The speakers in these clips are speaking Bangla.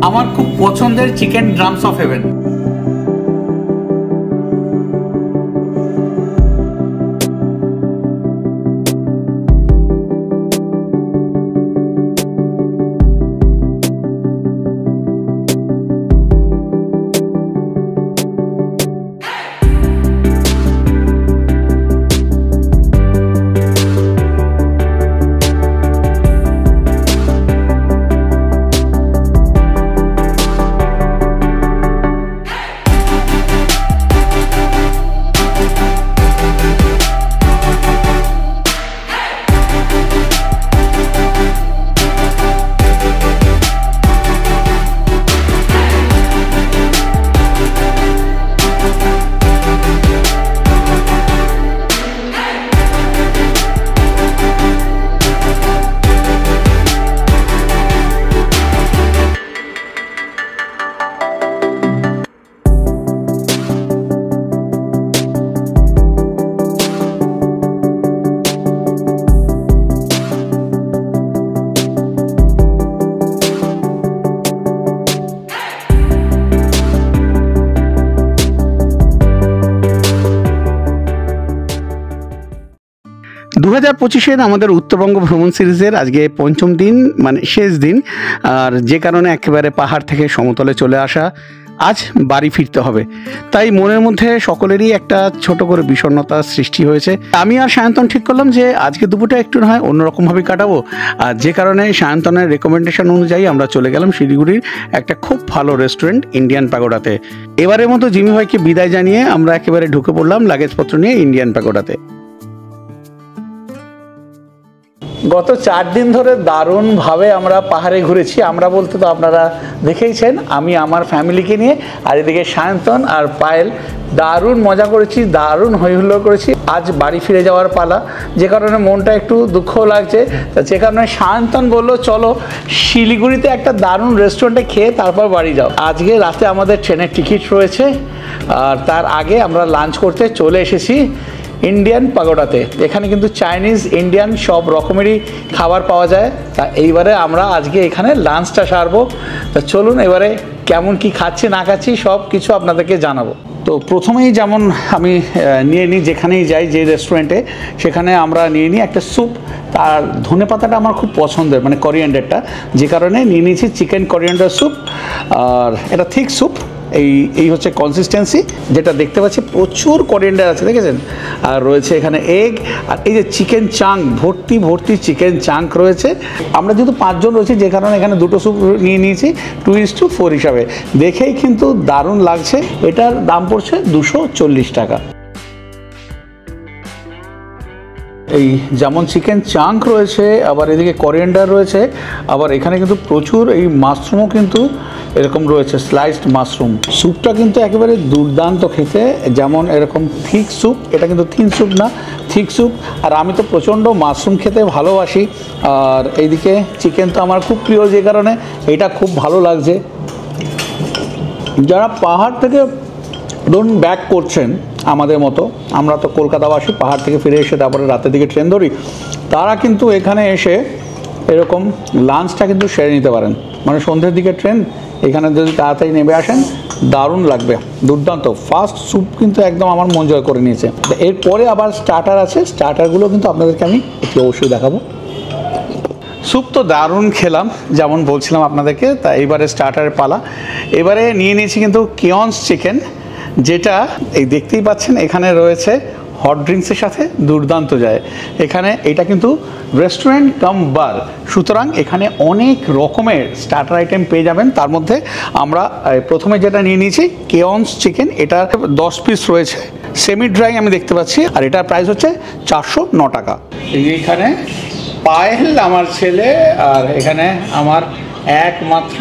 আমার খুব পছন্দের চিকেন ড্রামস অফ হেভেন। দু 2025-এর আমাদের উত্তরবঙ্গ ভ্রমণ সিরিজের আজকে পঞ্চম দিন, মানে শেষ দিন। আর যে কারণে একেবারে পাহাড় থেকে সমতলে চলে আসা, আজ বাড়ি ফিরতে হবে। তাই মনের মধ্যে সকলেরই একটা ছোট করে বিষণ্ণতার সৃষ্টি হয়েছে। আমি আর সায়ন্তন ঠিক করলাম যে আজকে দুপুরটা একটু না হয় অন্যরকমভাবে কাটাবো। আর যে কারণে সায়ন্তনের রেকমেন্ডেশন অনুযায়ী আমরা চলে গেলাম শিলিগুড়ির একটা খুব ভালো রেস্টুরেন্ট ইন্ডিয়ান প্যাগোডাতে। এবারের মতো জিমি ভাইকে বিদায় জানিয়ে আমরা একেবারে ঢুকে পড়লাম লাগেজপত্র নিয়ে ইন্ডিয়ান প্যাগোডাতে। গত 4 দিন ধরে দারুণভাবে আমরা পাহাড়ে ঘুরেছি। আমরা বলতে তো আপনারা দেখেইছেন, আমি আমার ফ্যামিলিকে নিয়ে, আর এদিকে সায়ন্তন আর পায়েল দারুণ মজা করেছি, দারুণ হইহুল্লোড় করেছি। আজ বাড়ি ফিরে যাওয়ার পালা, যে কারণে মনটা একটু দুঃখ লাগছে। যে কারণে সায়ন্তন বললো চলো শিলিগুড়িতে একটা দারুণ রেস্টুরেন্টে খেয়ে তারপর বাড়ি যাও। আজকে রাতে আমাদের ট্রেনের টিকিট রয়েছে, আর তার আগে আমরা লাঞ্চ করতে চলে এসেছি ইন্ডিয়ান প্যাগোডাতে। এখানে কিন্তু চাইনিজ, ইন্ডিয়ান সব রকমেরই খাবার পাওয়া যায়। তা এইবারে আমরা আজকে এখানে লাঞ্চটা সারবো। তা চলুন এবারে কেমন কি খাচ্ছি না খাচ্ছি সব কিছু আপনাদেরকে জানাবো। তো প্রথমেই যেমন আমি নিয়ে নিই, যেখানেই যাই যে রেস্টুরেন্টে, সেখানে আমরা নিয়ে নিই একটা স্যুপ। তার ধনে পাতাটা আমার খুব পছন্দের, মানে কোরিয়ান্ডারটা, যে কারণে নিয়ে নিয়েছি চিকেন কোরিয়ান্ডার স্যুপ। আর এটা থিক স্যুপ, এই হচ্ছে কনসিস্টেন্সি। যেটা দেখতে পাচ্ছি প্রচুর কোরিয়ান্ডার আছে, দেখেছেন। আর রয়েছে এখানে এগ, আর এই যে চিকেন চাঙ্ক, ভর্তি ভর্তি চিকেন চাঙ্ক রয়েছে। আমরা যেহেতু 5 জন রয়েছি, যে কারণে এখানে 2টো স্যুপ নিয়ে নিয়েছি 2:4 হিসাবে। দেখেই কিন্তু দারুণ লাগছে। এটার দাম পড়ছে 240 টাকা। এই যেমন চিকেন চাঙ্ক রয়েছে, আবার এদিকে কোরিয়ান্ডার রয়েছে, আবার এখানে কিন্তু প্রচুর এই মাশরুমও কিন্তু এরকম রয়েছে, স্লাইসড মাশরুম। স্যুপটা কিন্তু একেবারে দুর্দান্ত খেতে। যেমন এরকম থিক স্যুপ, এটা কিন্তু থিন স্যুপ না, থিক স্যুপ। আর আমি তো প্রচণ্ড মাশরুম খেতে ভালোবাসি। আর এইদিকে চিকেন তো আমার খুব প্রিয়, যে কারণে এটা খুব ভালো লাগছে। যারা পাহাড় থেকে ধরুন ব্যাক করছেন আমাদের মতো, আমরা তো কলকাতাবাসী, পাহাড় থেকে ফিরে এসে তারপরে রাতের দিকে ট্রেন ধরি, তারা কিন্তু এখানে এসে এরকম লাঞ্চটা কিন্তু সেরে নিতে পারেন। মানে সন্ধ্যের দিকে ট্রেন, এখানে যদি তাড়াতাড়ি নেমে আসেন দারুণ লাগবে, দুর্দান্ত। ফার্স্ট স্যুপ কিন্তু একদম আমার মন জয় করে নিয়েছে। এরপরে আবার স্টার্টার আছে, স্টার্টারগুলো কিন্তু আপনাদেরকে আমি একটু অবশ্যই দেখাবো। স্যুপ তো দারুণ খেলাম, যেমন বলছিলাম আপনাদেরকে। তা এবারে স্টার্টারের পালা। এবারে নিয়ে নিয়েছি কিন্তু কিয়ন্স চিকেন, যেটা এই দেখতেই পাচ্ছেন এখানে রয়েছে হট ড্রিঙ্কসের সাথে দুর্দান্ত যায়। এখানে এটা কিন্তু রেস্টুরেন্ট কাম বার, সুতরাং এখানে অনেক রকমের স্টার্টার আইটেম পেয়ে যাবেন। তার মধ্যে আমরা প্রথমে যেটা নিয়ে নিয়েছি কিয়ন্স চিকেন, এটা 10 পিস রয়েছে, সেমি ড্রাই আমি দেখতে পাচ্ছি। আর এটার প্রাইস হচ্ছে 409 টাকা। এইখানে পায়েল আমার ছেলে, আর এখানে আমার একমাত্র,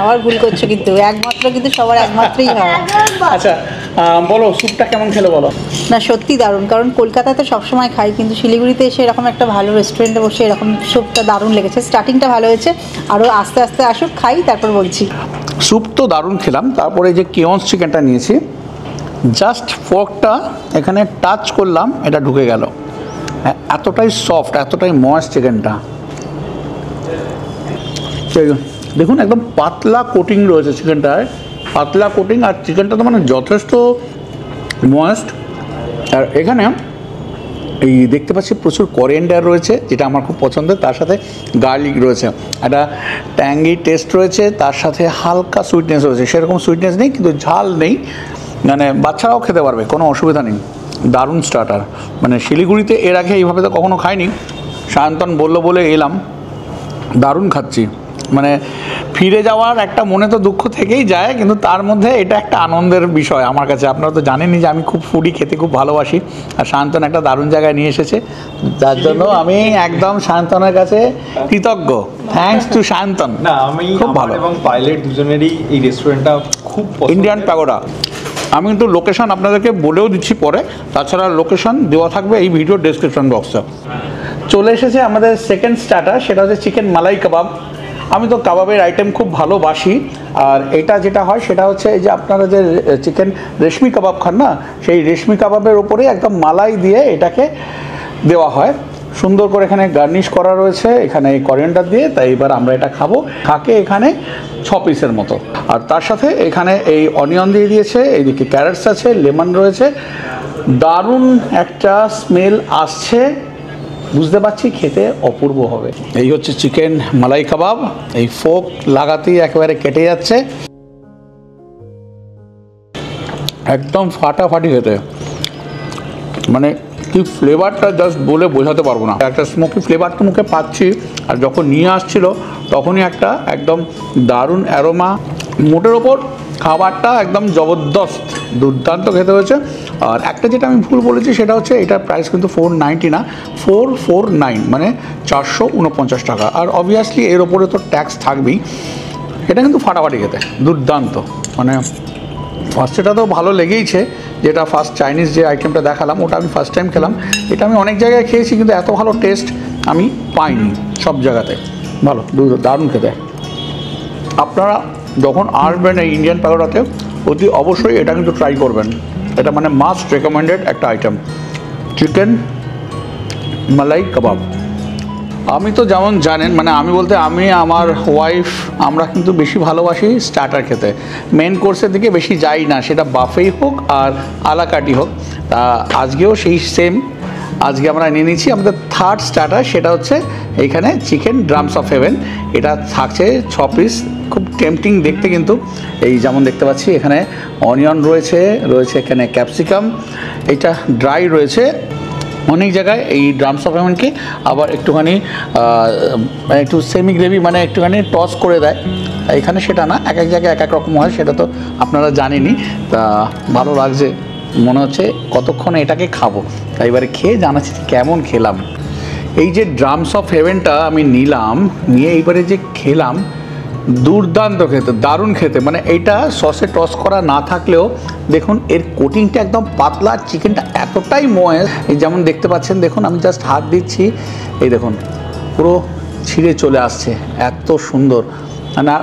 আবার ভুল করছো কিন্তু, একমাত্র কিন্তু সবার একমাত্রই হয়। আচ্ছা বলো স্যুপটা কেমন খেলো বলো। না সত্যি দারুণ, কারণ কলকাতাতে সবসময় খাই, কিন্তু শিলিগুড়িতে এসে এরকম একটা ভালো রেস্টুরেন্টে বসে এরকম স্যুপটা দারুণ লেগেছে। স্টার্টিংটা ভালো হয়েছে, আরও আস্তে আস্তে আসুক, খাই তারপর বলছি। স্যুপ তো দারুণ খেলাম। তারপরে যে কিয়ন্স চিকেনটা নিয়েছি, জাস্ট ফর্কটা এখানে টাচ করলাম, এটা ঢুকে গেল। এতটাই সফট, এতটাই ময়েস্ট চিকেনটা। দেখুন একদম পাতলা কোটিং রয়েছে চিকেনটায়, পাতলা কোটিং, আর চিকেনটা তো মানে যথেষ্ট ময়েস্ট। আর এখানে এই দেখতে পাচ্ছি প্রচুর করিয়েন্ডার রয়েছে, যেটা আমার খুব পছন্দের, তার সাথে গার্লিক রয়েছে, একটা ট্যাঙ্গি টেস্ট রয়েছে, তার সাথে হালকা সুইটনেস রয়েছে, সেরকম সুইটনেস নেই কিন্তু ঝাল নেই, মানে বাচ্চারাও খেতে পারবে, কোনো অসুবিধা নেই। দারুণ স্টার্টার, মানে শিলিগুড়িতে এর আগে এইভাবে তো কখনো খাইনি, সায়ন্তন বললো বলে এলাম, দারুণ খাচ্ছি। মানে ফিরে যাওয়ার একটা মনে তো দুঃখ থেকেই যায়, কিন্তু তার মধ্যে এটা একটা আনন্দের বিষয় আমার কাছে। আপনারা তো জানেনই যে আমি খুব ফুডি, খেতে খুব ভালোবাসি, আর সায়ন্তন একটা দারুণ জায়গায় নিয়ে এসেছে, যার জন্য আমি একদম সায়ন্তনের কাছে কৃতজ্ঞ। Thanks to Sayantan. না, আমি খুব ভালো, এবং পাইলট দুজনেরই এই রেস্টুরেন্টটা খুব ইন্ডিয়ান প্যাগোডা। আমি কিন্তু লোকেশন আপনাদেরকে বলেও দিচ্ছি পরে, তাছাড়া লোকেশন দেওয়া থাকবে এই ভিডিও ডেসক্রিপশন বক্সে। চলে এসেছে আমাদের সেকেন্ড স্টার্টার, সেটা হচ্ছে চিকেন মালাই কাবাব। আমি তো কাবাবের আইটেম খুব ভালোবাসি, আর এটা যেটা হয় সেটা হচ্ছে এই যে আপনারা যে চিকেন রেশমি কাবাব খান না, সেই রেশমি কাবাবের ওপরে একদম মালাই দিয়ে এটাকে দেওয়া হয়, সুন্দর করে এখানে গার্নিশ করা রয়েছে এখানে এই করিয়েন্ডার দিয়ে। তাই এবার আমরা এটা খাবো, থাকে এখানে 6 পিসের মতো, আর তার সাথে এখানে এই অনিয়ন দিয়ে দিয়েছে, এইদিকে ক্যারেটস আছে, লেমন রয়েছে, দারুণ একটা স্মেল আসছে, বুঝতে পারছি খেতে অপূর্ব হবে। এই হচ্ছে চিকেন মালাই কাবাব, এই ফোক লাগাতেই একেবারে কেটে যাচ্ছে, একদম ফাটাফাটি খেতে, মানে কি ফ্লেভারটা জাস্ট বলে বোঝাতে পারবো না, একটা স্মোকি ফ্লেভার তো মুখে পাচ্ছি, আর যখন নিয়ে আসছিল তখনই একটা একদম দারুণ অ্যারোমা, মোটের ওপর খাবারটা একদম জবরদস্ত, দুর্দান্ত খেতে হয়েছে। আর একটা যেটা আমি ভুল বলেছি সেটা হচ্ছে এটার প্রাইস কিন্তু 490 না, 449, মানে 449 টাকা। আর অবভিয়াসলি এর ওপরে তো ট্যাক্স থাকবেই। এটা কিন্তু ফাটাফাটি খেতে, দুর্দান্ত, মানে ফার্স্টেটা তো ভালো লেগেইছে, যেটা ফার্স্ট চাইনিজ যে আইটেমটা দেখালাম ওটা আমি ফার্স্ট টাইম খেলাম, এটা আমি অনেক জায়গায় খেয়েছি কিন্তু এত ভালো টেস্ট আমি পাইনি সব জায়গাতে, ভালো দারুণ খেতে। আপনারা যখন আসবেন এই ইন্ডিয়ান প্যাগোডাতে অতি অবশ্যই এটা কিন্তু ট্রাই করবেন, এটা মানে মাস্ট রেকমেন্ডেড একটা আইটেম, চিকেন মালাই কাবাব। আমি তো যেমন জানেন, মানে আমি বলতে আমি আমার ওয়াইফ আমরা কিন্তু বেশি ভালোবাসি স্টার্টার খেতে, মেন কোর্সের দিকে বেশি যাই না, সেটা বাফেই হোক আর আলাকাটি হোক। তা আজকেও সেই সেম, আজকে আমরা নিয়ে নিচ্ছি আমাদের থার্ড স্টার্টার, সেটা হচ্ছে এইখানে চিকেন ড্রামস অফ হেভেন। এটা থাকছে 6 পিস, খুব টেম্পটিং দেখতে, কিন্তু এই যেমন দেখতে পাচ্ছি এখানে অনিয়ন রয়েছে, এখানে ক্যাপসিকাম, এটা ড্রাই রয়েছে। অনেক জায়গায় এই ড্রামস অফ হেভেনকে আবার একটুখানি একটু সেমি গ্রেভি, মানে একটুখানি টস করে দেয়, এখানে সেটা না, এক এক জায়গায় এক এক রকম হয়, সেটা তো আপনারা জানেনই। তা ভালো লাগছে, মনে হচ্ছে কতক্ষণে এটাকে খাবো, তাই এবারে খেয়ে জানাচ্ছি কেমন খেলাম। এই যে ড্রামস অফ হেভেনটা আমি নিলাম, নিয়ে এইবারে যে খেলাম, দুর্দান্ত খেতে, দারুণ খেতে, মানে এইটা সসে টস করা না থাকলেও দেখুন এর কোটিংটা একদম পাতলা, চিকেনটা এতটাই ময়েস্ট, এই যেমন দেখতে পাচ্ছেন, দেখুন আমি জাস্ট হাত দিচ্ছি, এই দেখুন পুরো ছিঁড়ে চলে আসছে, এত সুন্দর, না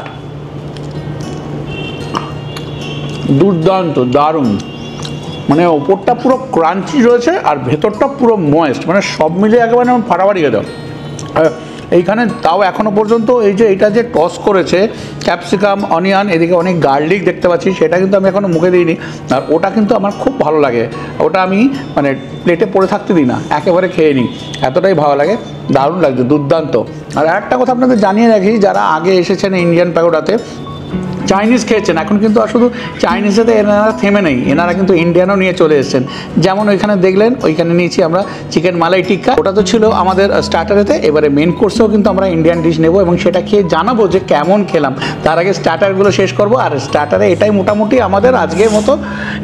দুর্দান্ত দারুণ, মানে ওপরটা পুরো ক্রাঞ্চি রয়েছে আর ভেতরটা পুরো ময়েস্ট, মানে সব মিলে একেবারে ফাটাফাটি খেতে। এইখানে তাও এখনও পর্যন্ত এই যে এটা যে টস করেছে ক্যাপসিকাম, অনিয়ন, এদিকে অনেক গার্লিক দেখতে পাচ্ছি, সেটা কিন্তু আমি এখনও মুখে দিইনি, আর ওটা কিন্তু আমার খুব ভালো লাগে, ওটা আমি মানে প্লেটে পড়ে থাকতে দিই না, একেবারে খেয়ে নিই, এতটাই ভালো লাগে, দারুণ লাগছে, দুর্দান্ত। আর একটা কথা আপনাদের জানিয়ে রাখি, যারা আগে এসেছেন ইন্ডিয়ান প্যাগোডাতে চাইনিজ খেয়েছেন, এখন কিন্তু আর শুধু চাইনিজেতে এনারা থেমে নেই, এনারা কিন্তু ইন্ডিয়ানও নিয়ে চলে এসেছেন। যেমন ওইখানে দেখলেন, ওইখানে নিয়েছি আমরা চিকেন মালাই টিক্কা, ওটা তো ছিল আমাদের স্টার্টারেতে, এবারে মেন কোর্সেও কিন্তু আমরা ইন্ডিয়ান ডিশ নেব এবং সেটা খেয়ে জানাবো যে কেমন খেলাম। তার আগে স্টার্টারগুলো শেষ করব, আর স্টার্টারে এটাই মোটামুটি আমাদের আজকের মতো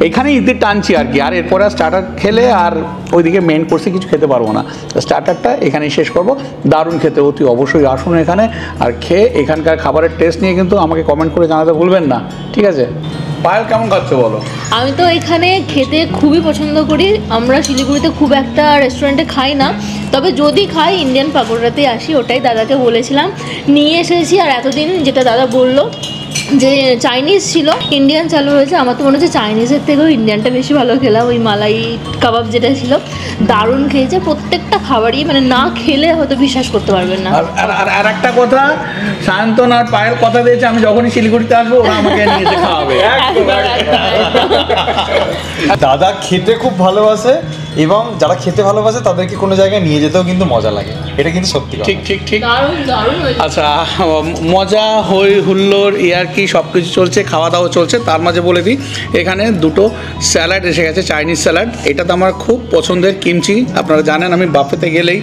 এখানেই ঈদের টানছি আর কি, আর এরপরে স্টার্টার খেলে আর ওইদিকে মেন কোর্সে কিছু খেতে পারবো না, স্টার্টারটা এখানেই শেষ করব। দারুণ খেতে, অতি অবশ্যই আসুন এখানে, আর খেয়ে এখানকার খাবারের টেস্ট নিয়ে কিন্তু আমাকে কমেন্ট করে জানাতে ভুলবেন না, ঠিক আছে? পায়েল কেমন খাচ্ছে বলো? আমি তো এখানে খেতে খুবই পছন্দ করি, আমরা শিলিগুড়িতে খুব একটা রেস্টুরেন্টে খাই না, তবে যদি খাই ইন্ডিয়ান পাগোড়াতেই আসি, ওটাই দাদাকে বলেছিলাম নিয়ে এসেছি। আর এতদিন যেটা দাদা বললো যে চাইনিজ ছিল, ইন্ডিয়ান চালু হয়েছে। আমার তো মনে হচ্ছে চাইনিজের থেকেও ইন্ডিয়ানটা বেশি ভালো খেলাম। ওই মালাই কাবাব যেটা ছিল দারুণ খেয়েছে, প্রত্যেকটা খাবারই মানে না খেলে হয়তো বিশ্বাস করতে পারবেন না। আর একটা কথা, সায়ন্তন আর পায়েল কথা দিয়েছে আমি যখনই শিলিগুড়িতে আসবো ওরা আমাকে নিয়ে যেতে খাওয়াবে। দাদা খেতে খুব ভালোবাসে এবং যারা খেতে ভালোবাসে তাদেরকে কোনো জায়গায় নিয়ে যেতেও কিন্তু মজা লাগে, এটা কিন্তু সত্যি কথা। ঠিক ঠিক ঠিক। দারুণ দারুণ হয়েছে। আচ্ছা, মজা হই হুল্লোড় ইয়ার্কি সব কিছু চলছে, খাওয়া দাওয়া চলছে, তার মাঝে বলে দিই এখানে দুটো স্যালাড এসে গেছে, চাইনিজ স্যালাড। এটা তো আমার খুব পছন্দের কিমচি, আপনারা জানেন আমি বাফেতে গেলেই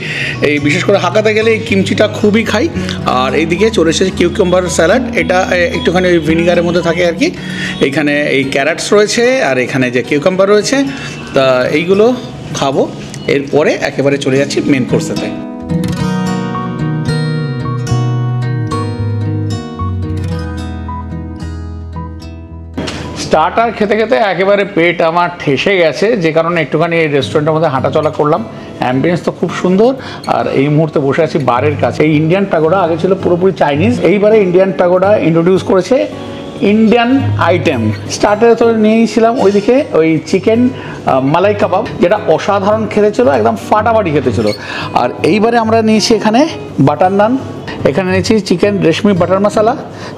এই বিশেষ করে হাকাতে গেলে এই কিমচিটা খুবই খাই। আর এইদিকে চলে এসেছে কিউকাম্বার স্যালাড, এটা একটুখানি ওই ভিনিগারের মধ্যে থাকে আর কি। এইখানে এই ক্যারটস রয়েছে আর এখানে যে কিউকাম্বার রয়েছে, তা এইগুলো খাবো। এরপরে একেবারে চলে যাচ্ছি মেন কোর্সেতে। স্টার্টার খেতে খেতে একেবারে পেট আমার ঠেসে গেছে, যে কারণে একটুখানি এই রেস্টুরেন্টের মধ্যে হাঁটাচলা করলাম। অ্যাম্বিয়েন্স তো খুব সুন্দর। আর এই মুহূর্তে বসে আছি বারের কাছে। এই ইন্ডিয়ান প্যাগোডা আগে ছিল পুরোপুরি চাইনিজ, এইবারে ইন্ডিয়ান প্যাগোডা ইন্ট্রোডিউস করেছে ইন্ডিয়ান আইটেম। স্টার্টারে তো নিয়েছিলাম ওইদিকে ওই চিকেন মালাই কাবাব, যেটা অসাধারণ খেতে ছিল, একদম ফাটাফাটি খেতে ছিল। আর এইবারে আমরা নিয়েছি এখানে বাটার নান, এখানে নিয়েছি চিকেন রেশমি বাটার মশলা,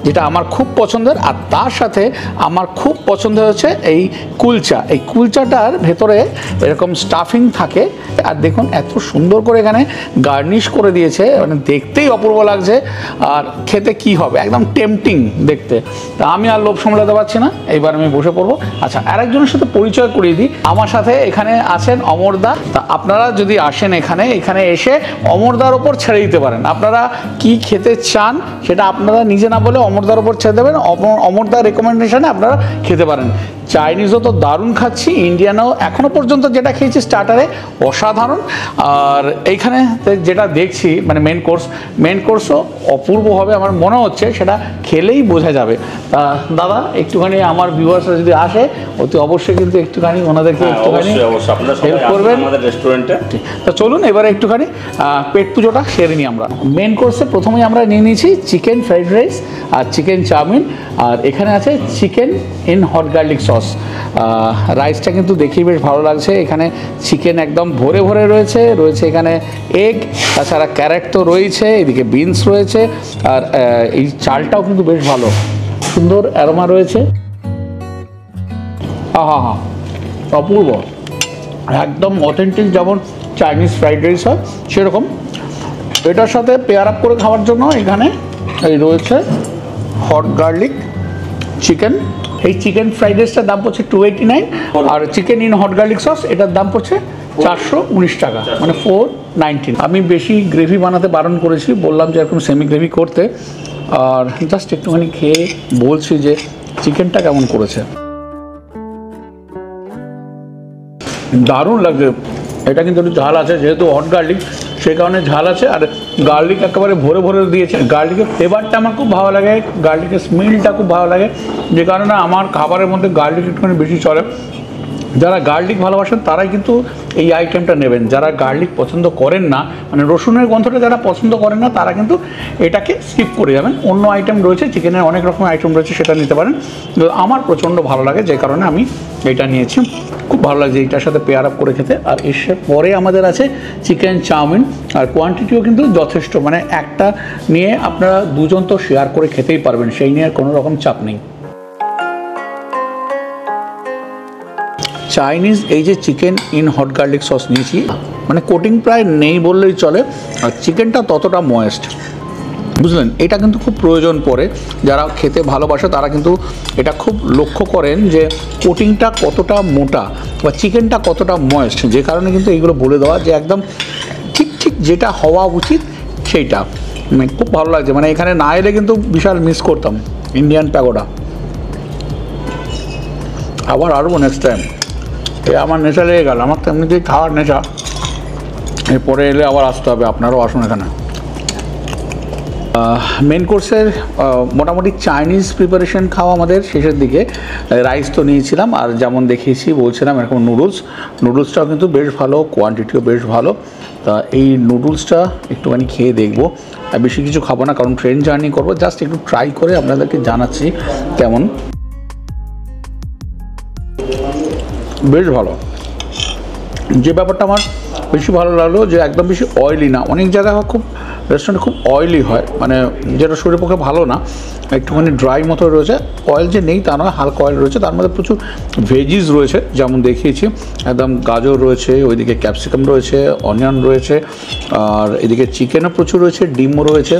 যেটা আমার খুব পছন্দের। আর তার সাথে আমার খুব পছন্দ হচ্ছে এই কুলচা। এই কুলচাটার ভেতরে এরকম স্টাফিং থাকে, আর দেখুন এত সুন্দর করে এখানে গার্নিশ করে দিয়েছে, মানে দেখতেই অপূর্ব লাগছে। আর খেতে কি হবে, একদম টেম্পটিং দেখতে। তা আমি আর লোভ সামলাতে পারছি না, এইবার আমি বসে পড়বো। আচ্ছা, আরেকজনের সাথে পরিচয় করিয়ে দিই, আমার সাথে এখানে আছেন অমরদা। তা আপনারা যদি আসেন এখানে এসে অমরদার ওপর ছেড়ে দিতে পারেন। আপনারা কি খেতে চান সেটা আপনারা নিজে না বলে অমরদার ওপর ছেড়ে দেবেন, অমরদার রেকমেন্ডেশনে আপনারা খেতে পারেন। চাইনিজও তো দারুণ খাচ্ছি, ইন্ডিয়ানও এখনও পর্যন্ত যেটা খেয়েছি স্টার্টারে অসাধারণ। আর এইখানে যেটা দেখছি মানে মেন কোর্সও অপূর্ব হবে আমার মনে হচ্ছে, সেটা খেলেই বোঝা যাবে। দাদা একটুখানি আমার ভিউয়ার্সরা যদি আসে অতি অবশ্যই কিন্তু একটুখানি ওনাদেরকে একটুখানি হেল্প করবেন আমাদের রেস্টুরেন্টে। তো চলুন এবারে একটুখানি পেট পুজোটা সেরে নিই আমরা। মেন কোর্সে প্রথমেই আমরা নিয়ে নিয়েছি চিকেন ফ্রাইড রাইস আর চিকেন চাউমিন, আর এখানে আছে chicken in hot garlic sauce. রাইসটা কিন্তু দেখেই বেশ ভালো লাগছে। এখানে চিকেন একদম ভরে ভরে রয়েছে এখানে এগ, তাছাড়া ক্যারেট তো রয়েছে, এদিকে বিনস রয়েছে, আর এই চালটাও কিন্তু বেশ ভালো, সুন্দর অ্যারোমা রয়েছে। হা অপূর্ব, একদম অথেন্টিক যেমন চাইনিজ ফ্রাইড রাইস হয় সেরকম। এটার সাথে পেয়ার আপ করে খাওয়ার জন্য এখানে এই রয়েছে হট গার্লিক চিকেন। এই চিকেন ফ্রাইড রাইসটার দাম পড়ছে 289, আর chicken in hot garlic sauce এটার দাম পড়ছে 419 টাকা, মানে 419। আমি বেশি গ্রেভি বানাতে বারণ করেছি, বললাম যে এরকম সেমি গ্রেভি করতে। আর জাস্ট একটুখানি খেয়ে বলছি যে চিকেনটা কেমন করেছে। দারুণ লাগছে। এটা কিন্তু একটু ঝাল আছে, যেহেতু হট গার্লিক সেই কারণে ঝাল আছে, আর গার্লিক একেবারে ভরে ভরে দিয়েছে। গার্লিকের ফ্লেভারটা আমার খুব ভালো লাগে, গার্লিকের স্মেলটা খুব ভালো লাগে, যে কারণে আমার খাবারের মধ্যে গার্লিক একটুখানি বেশি চলে। যারা গার্লিক ভালোবাসেন তারাই কিন্তু এই আইটেমটা নেবেন। যারা গার্লিক পছন্দ করেন না, মানে রসুনের গন্ধটা যারা পছন্দ করেন না, তারা কিন্তু এটাকে স্কিপ করে যাবেন। অন্য আইটেম রয়েছে, চিকেনের অনেক রকম আইটেম রয়েছে, সেটা নিতে পারেন। আমার প্রচণ্ড ভালো লাগে, যে কারণে আমি এটা নিয়েছি। খুব ভালো লাগছে এইটার সাথে পেয়ার আপ করে খেতে। আর এসে পরে আমাদের আছে চিকেন চাউমিন, আর কোয়ান্টিটিও কিন্তু যথেষ্ট, মানে একটা নিয়ে আপনারা দুজন তো শেয়ার করে খেতেই পারবেন, সেই নিয়ে কোনো রকম চাপ নেই। চাইনিজ এই যে chicken in hot garlic sauce নিয়েছি, মানে কোটিং প্রায় নেই বললেই চলে, আর চিকেনটা ততটা ময়েস্ট, বুঝলেন। এটা কিন্তু খুব প্রয়োজন পড়ে, যারা খেতে ভালোবাসে তারা কিন্তু এটা খুব লক্ষ্য করেন যে কোটিংটা কতটা মোটা বা চিকেনটা কতটা ময়েস্ট, যে কারণে কিন্তু এইগুলো বলে দেওয়া যে একদম ঠিক যেটা হওয়া উচিত সেইটা। মানে খুব ভালো লাগছে, মানে এখানে না এলে কিন্তু বিশাল মিস করতাম ইন্ডিয়ান প্যাগোডা। আবার আসবো নেক্সট টাইম। আমার নেশা লেগে গেল, আমার তো এমনিতেই খাওয়ার নেশা, এরপরে এলে আবার আসতে হবে। আপনারাও আসুন এখানে। মেন কোর্সের মোটামুটি চাইনিজ প্রিপারেশন খাওয়া আমাদের শেষের দিকে। রাইস তো নিয়েছিলাম, আর যেমন দেখিয়েছি বলছিলাম এরকম নুডলসটাও কিন্তু বেশ ভালো, কোয়ান্টিটিও বেশ ভালো। তা এই নুডলসটা একটুখানি খেয়ে দেখবো, বেশি কিছু খাবো না কারণ ট্রেন জার্নি করবো, জাস্ট একটু ট্রাই করে আপনাদেরকে জানাচ্ছি কেমন। বেশ ভালো। যে ব্যাপারটা আমার বেশি ভালো লাগলো যে একদম বেশি অয়েলি না, অনেক জায়গায় খুব রেস্টুরেন্টে খুব অয়েলি হয়, মানে যেটা শরীরের পক্ষে ভালো না, একটুখানি ড্রাই মতো রয়েছে। অয়েল যে নেই তা নয়, হালকা অয়েল রয়েছে, তার মধ্যে প্রচুর ভেজিস রয়েছে যেমন দেখিয়েছি, একদম গাজর রয়েছে, ওইদিকে ক্যাপসিকাম রয়েছে, অনিয়ন রয়েছে, আর এদিকে চিকেনও প্রচুর রয়েছে, ডিমও রয়েছে।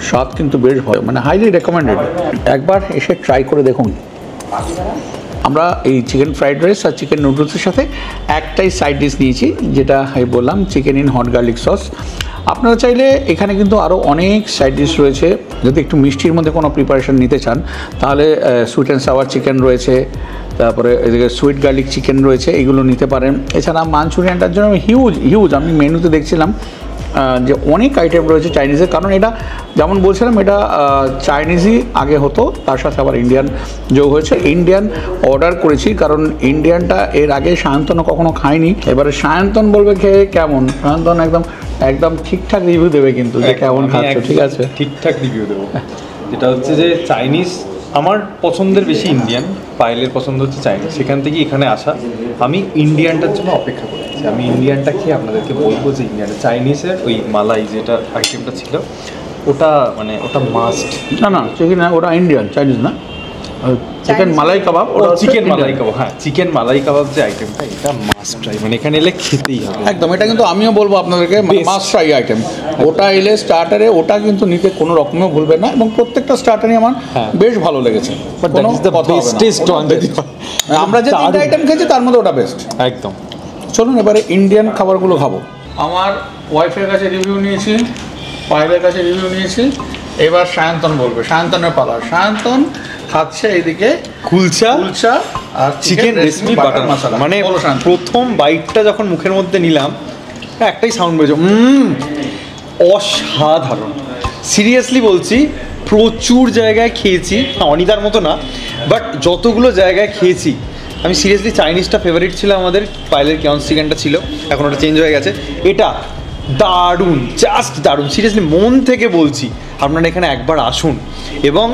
স্বাদ কিন্তু বেশ ভালো, মানে হাইলি রেকমেন্ডেড, একবার এসে ট্রাই করে দেখুন। আমরা এই চিকেন ফ্রাইড রাইস আর চিকেন নুডলসের সাথে একটাই সাইড ডিশ নিয়েছি, যেটা আমি বললাম chicken in hot garlic sauce. আপনারা চাইলে এখানে কিন্তু আরও অনেক সাইড ডিশ রয়েছে, যদি একটু মিষ্টির মধ্যে কোনো প্রিপারেশন নিতে চান তাহলে সুইট অ্যান্ড সাওয়ার চিকেন রয়েছে, তারপরে এদিকে সুইট গার্লিক চিকেন রয়েছে, এগুলো নিতে পারেন। এছাড়া মাঞ্চুরিয়ানটার জন্য হিউজ আমি মেনুতে দেখছিলাম যে অনেক আইটেম রয়েছে চাইনিজের, কারণ এটা যেমন বলছিলাম এটা চাইনিজই আগে হতো, তার সাথে আবার ইন্ডিয়ান যোগ হয়েছে। ইন্ডিয়ান অর্ডার করেছি কারণ ইন্ডিয়ানটা এর আগে সায়ন্তনও কখনো খায়নি, এবারে সায়ন্তন বলবে খেয়ে কেমন, সায়ন্তন একদম ঠিকঠাক রিভিউ দেবে কিন্তু যে কেমন খাচ্ছ, ঠিক আছে ঠিকঠাক রিভিউ দেবো। যেটা হচ্ছে যে চাইনিজ আমার পছন্দের বেশি ইন্ডিয়ান, পায়েলের পছন্দ হচ্ছে চাইনিজ, সেখান থেকে এখানে আসা। আমি ইন্ডিয়ানটার জন্য অপেক্ষা করে আছি, আমি ইন্ডিয়ানটা খেয়ে আপনাদেরকে বলবো যে ইন্ডিয়ানটা চাইনিজের ওই মালাই যেটা আইটেমটা ছিল ওটা মানে ওটা মাস্ট। না চিকেন না, ওটা ইন্ডিয়ান, চাইনিজ না, চিকেন মালাই কাবাব, ওটা চিকেন মালাই কাবাব, হ্যাঁ চিকেন মালাই কাবাব যে আইটেমটা এটা মাস্ট ট্রাই, মানে এখানে এলে খেতেই হবে একদম। এটা কিন্তু আমিও বলবো আপনাদেরকে মাস্ট ট্রাই আইটেম, ওটা এলে স্টার্টারে ওটা কিন্তু নিতে কোনো রকমেও ভুলবেন না, এবং প্রত্যেকটা স্টার্টারই আমার বেশ ভালো লেগেছে। আমরা যে তিনটা আইটেম খেয়েছি তার মধ্যে ওটা বেস্ট একদম। চলুন এবারে ইন্ডিয়ান খাবারগুলো খাবো। আমার ওয়াইফের কাছে রিভিউ নিয়েছি, পায়েলের কাছে রিভিউ নিয়েছি, এবার সায়ন্তন বলবে, সায়ন্তনের পালা। সায়ন্তন খাচ্ছে এইদিকে কুলচা আর চিকেন রেসিপি বাটার মশলা। মানে প্রথম বাইটটা যখন মুখের মধ্যে নিলাম একটাই সাউন্ড বেরোছে, অসাধারণ। সিরিয়াসলি বলছি, প্রচুর জায়গায় খেয়েছি, অনিদার মতো না, বাট যতগুলো জায়গায় খেয়েছি আমি সিরিয়াসলি চাইনিজটা ফেভারিট ছিল আমাদের, পাইলের কিয়ন্স চিকেনটা ছিল, এখন ওটা চেঞ্জ হয়ে গেছে। এটা দারুণ, জাস্ট দারুণ, সিরিয়াসলি মন থেকে বলছি আপনারা এখানে একবার আসুন এবং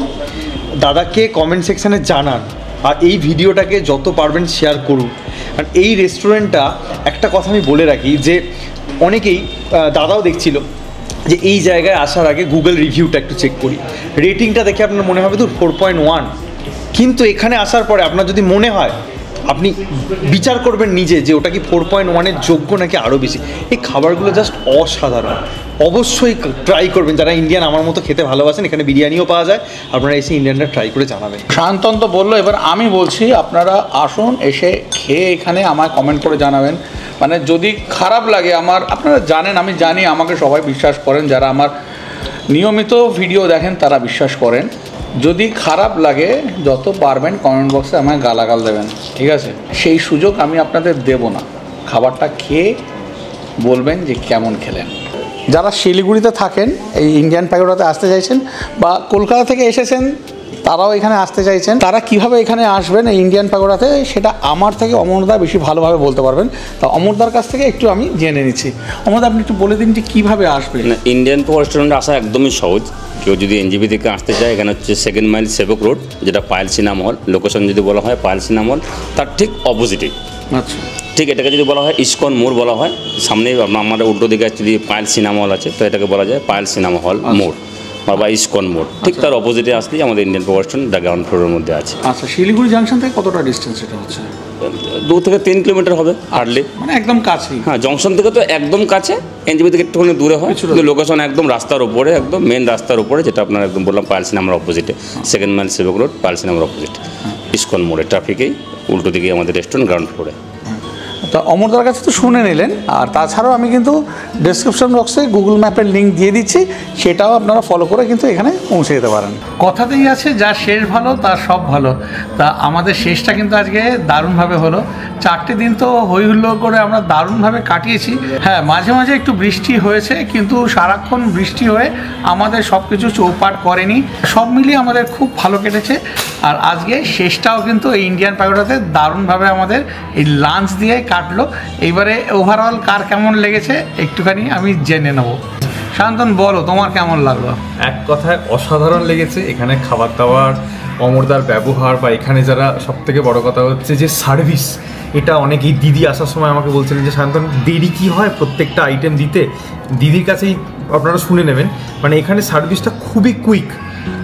দাদাকে কমেন্ট সেকশানে জানান, আর এই ভিডিওটাকে যত পারবেন শেয়ার করুন। কারণ এই রেস্টুরেন্টটা, একটা কথা আমি বলে রাখি যে অনেকেই, দাদাও দেখছিল যে এই জায়গায় আসার আগে গুগল রিভিউটা একটু চেক করি, রেটিংটা দেখে আপনার মনে হবে তো 4.1, কিন্তু এখানে আসার পরে আপনার যদি মনে হয়, আপনি বিচার করবেন নিজে যে ওটা কি 4.1-এর যোগ্য নাকি আরও বেশি। এই খাবারগুলো জাস্ট অসাধারণ, অবশ্যই ট্রাই করবেন যারা ইন্ডিয়ান আমার মতো খেতে ভালোবাসেন। এখানে বিরিয়ানিও পাওয়া যায়, আপনারা এসে ইন্ডিয়ানটা ট্রাই করে জানাবেন। সায়ন্তন তো বললো, এবার আমি বলছি আপনারা আসুন, এসে খেয়ে এখানে আমায় কমেন্ট করে জানাবেন। মানে যদি খারাপ লাগে আমার, আপনারা জানেন, আমি জানি আমাকে সবাই বিশ্বাস করেন, যারা আমার নিয়মিত ভিডিও দেখেন তারা বিশ্বাস করেন। যদি খারাপ লাগে যত পারবেন কমেন্ট বক্সে আমায় গালাগাল দেবেন, ঠিক আছে? সেই সুযোগ আমি আপনাদের দেব না, খাবারটা খেয়ে বলবেন যে কেমন খেলেন। যারা শিলিগুড়িতে থাকেন, এই ইন্ডিয়ান প্যাগোডাতে আসতে চাইছেন, বা কলকাতা থেকে এসেছেন তারাও এখানে আসতে চাইছেন, তারা কিভাবে এখানে আসবেন এই ইন্ডিয়ান প্যাগোডাতে, সেটা আমার থেকে অমরদা বেশি ভালোভাবে বলতে পারবেন। তা অমরদার কাছ থেকে একটু আমি জেনে নিচ্ছি। অমরদা, আপনি একটু বলে দিন যে কীভাবে আসবেন। ইন্ডিয়ান রেস্টুরেন্টে আসা একদমই সহজ। কেউ যদি এনজিপি থেকে আসতে চায়, এখানে হচ্ছে 2 মাইল সেবক রোড, যেটা পায়েল সিনেমা হল, লোকেশন যদি বলা হয় পায়েল সিনেমা হল তার ঠিক অপোজিটে। আচ্ছা, ঠিক এটাকে যদি বলা হয় ইস্কন মোড় বলা হয়, সামনেই আমাদের উল্টো দিকে যদি পায়েল সিনেমা হল আছে, তো এটাকে বলা যায় পায়েল সিনেমা হল মোড় বা ইস্কন মোড়। ঠিক তার অপোজিটে আসলেই আমাদের ইন্ডিয়ান রেস্টুরেন্ট গ্রাউন্ড ফ্লোরের মধ্যে আছে। আচ্ছা, শিলিগুড়ি জাংশন থেকে কতটা ডিস্টেন্স এটা হচ্ছে? 2 থেকে 3 কিলোমিটার হবে হার্ডলি, মানে একদম কাছেই। হ্যাঁ, জংশন থেকে তো একদম কাছে, এনজিপি থেকে একটুখানি দূরে হয়, কিন্তু লোকেশন একদম রাস্তার উপরে, একদম মেন রাস্তার উপরে, যেটা আপনার একদম বললাম পায়েল সিনেমার অপোজিটে, 2 মাইল সেবক রোড, পায়েল সিনেমার অপোজিট, ইস্কন মোড়ে, ট্রাফিকেই উল্টো দিকে আমাদের রেস্টুরেন্ট গ্রাউন্ড ফ্লোরে। তো অমরদার কাছে তো শুনে নিলেন, আর তাছাড়াও আমি কিন্তু ডেসক্রিপশন বক্সে গুগল ম্যাপের লিঙ্ক দিয়ে দিচ্ছি, সেটাও আপনারা ফলো করে কিন্তু এখানে পৌঁছে যেতে পারেন। কথাতেই আছে যা শেষ ভালো তার সব ভালো। তা আমাদের শেষটা কিন্তু আজকে দারুণভাবে হলো। 4টে দিন তো হই হুল্লোড় করে আমরা দারুণভাবে কাটিয়েছি। হ্যাঁ, মাঝে মাঝে একটু বৃষ্টি হয়েছে, কিন্তু সারাক্ষণ বৃষ্টি হয়ে আমাদের সব কিছু চৌপাট করেনি। সব মিলিয়ে আমাদের খুব ভালো কেটেছে। আর আজকে শেষটাও কিন্তু এই ইন্ডিয়ান প্যাগোডাতে দারুণভাবে আমাদের এই লাঞ্চ দিয়ে কাটলো। এইবারে ওভারঅল কার কেমন লেগেছে একটুখানি আমি জেনে নেবো। শান্তন, বলো তোমার কেমন লাগলো? এক কথায় অসাধারণ লেগেছে। এখানে খাবার দাবার, অমরদার ব্যবহার, বা এখানে যারা সবথেকে বড় কথা হচ্ছে যে সার্ভিস, এটা অনেকেই দিদি আসার সময় আমাকে বলছিলেন যে শান্তন দেরি কি হয় প্রত্যেকটা আইটেম দিতে, দিদির কাছেই আপনারা শুনে নেবেন। মানে এখানে সার্ভিসটা খুবই কুইক,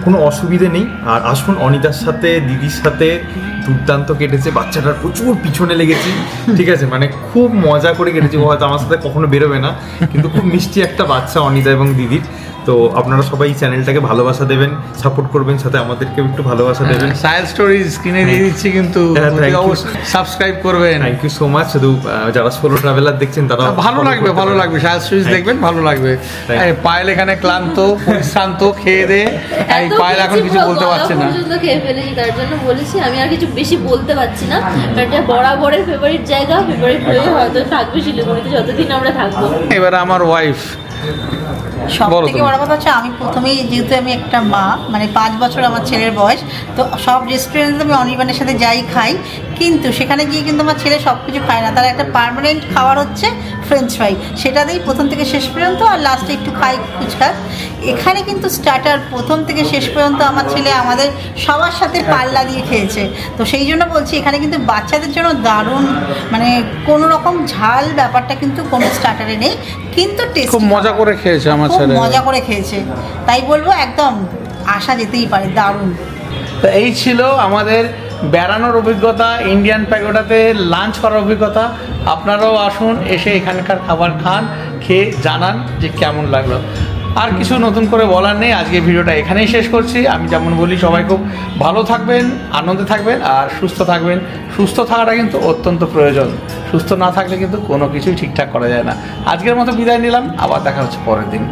কোনো অসুবিধে নেই। আর আসুন, অনিতার সাথে দিদির সাথে দুর্দান্ত কেটেছে। বাচ্চাটার প্রচুর পিছনে লেগেছি, ঠিক আছে, মানে খুব মজা করে কেটেছি। ও হয়তো আমার সাথে কখনো বেরোবে না, কিন্তু খুব মিষ্টি একটা বাচ্চা অনিতা এবং দিদির। তো আপনারা সবাই চ্যানেলটাকে ভালোবাসা দেবেন, সাপোর্ট করবেন, সাথে আমাদেরকেও একটু ভালোবাসা দেবেন। সাহেল স্টোরিজ স্ক্রিনে দিয়ে দিচ্ছি, কিন্তু সাবস্ক্রাইব করবেন। Thank you so much. শুধু যারা সোলো ট্রাভেলার দেখছেন তারা ভালো লাগবে, ভালো লাগবে। সাহেল স্টোরিজ দেখবেন, ভালো লাগবে। পায়েল এখানে ক্লান্ত পরিশ্রান্ত, খেয়ে দে। এই পায়েল এখন কিছু বলতে পারছে না, খেয়ে ফেলেছি, তার জন্য বলেছি আমি আর কিছু বেশি বলতে পারছি না। এটা বরাবরের ফেভারিট জায়গা, ফেভারিট হয়ে হয়তো থাকবে শিলিগুড়িতে যতদিন আমরা থাকবো। এবার আমার ওয়াইফ, সব থেকে বড় কথা হচ্ছে আমি প্রথমেই, যেহেতু আমি একটা মা, মানে 5 বছর আমার ছেলের বয়স, তো সব রেস্টুরেন্টে আমি অনির্বাণের সাথে যাই খাই, কিন্তু সেখানে গিয়ে কিন্তু আমার ছেলে সব কিছু খায় না। তার একটা পার্মানেন্ট খাবার হচ্ছে ফ্রেঞ্চ ফ্রাই, সেটা দিয়েই প্রথম থেকে শেষ পর্যন্ত, আর লাস্টে একটু খাই ফুচকা। এখানে কিন্তু স্টার্টার প্রথম থেকে শেষ পর্যন্ত আমার ছেলে আমাদের সবার সাথে পাল্লা দিয়ে খেয়েছে। তো সেই জন্য বলছি, এখানে কিন্তু বাচ্চাদের জন্য দারুণ, মানে কোনো রকম ঝাল ব্যাপারটা কিন্তু কোনো স্টার্টারে নেই, কিন্তু টেস্ট খুব মজা করে খেয়েছে আমার ছেলে, মজা করে খেয়েছে। তাই বলবো একদম আসা যেতেই পারে, দারুণ। তো এই ছিল আমাদের বেড়ানোর অভিজ্ঞতা, ইন্ডিয়ান প্যাগোডাতে লাঞ্চ করার অভিজ্ঞতা। আপনারাও আসুন, এসে এখানকার খাবার খান, খেয়ে জানান যে কেমন লাগলো। আর কিছু নতুন করে বলার নেই, আজকে ভিডিওটা এখানেই শেষ করছি। আমি যেমন বলি, সবাই খুব ভালো থাকবেন, আনন্দে থাকবেন, আর সুস্থ থাকবেন। সুস্থ থাকাটা কিন্তু অত্যন্ত প্রয়োজন। সুস্থ না থাকলে কিন্তু কোনো কিছুই ঠিকঠাক করা যায় না। আজকের মতো বিদায় নিলাম, আবার দেখা হচ্ছে পরের দিন।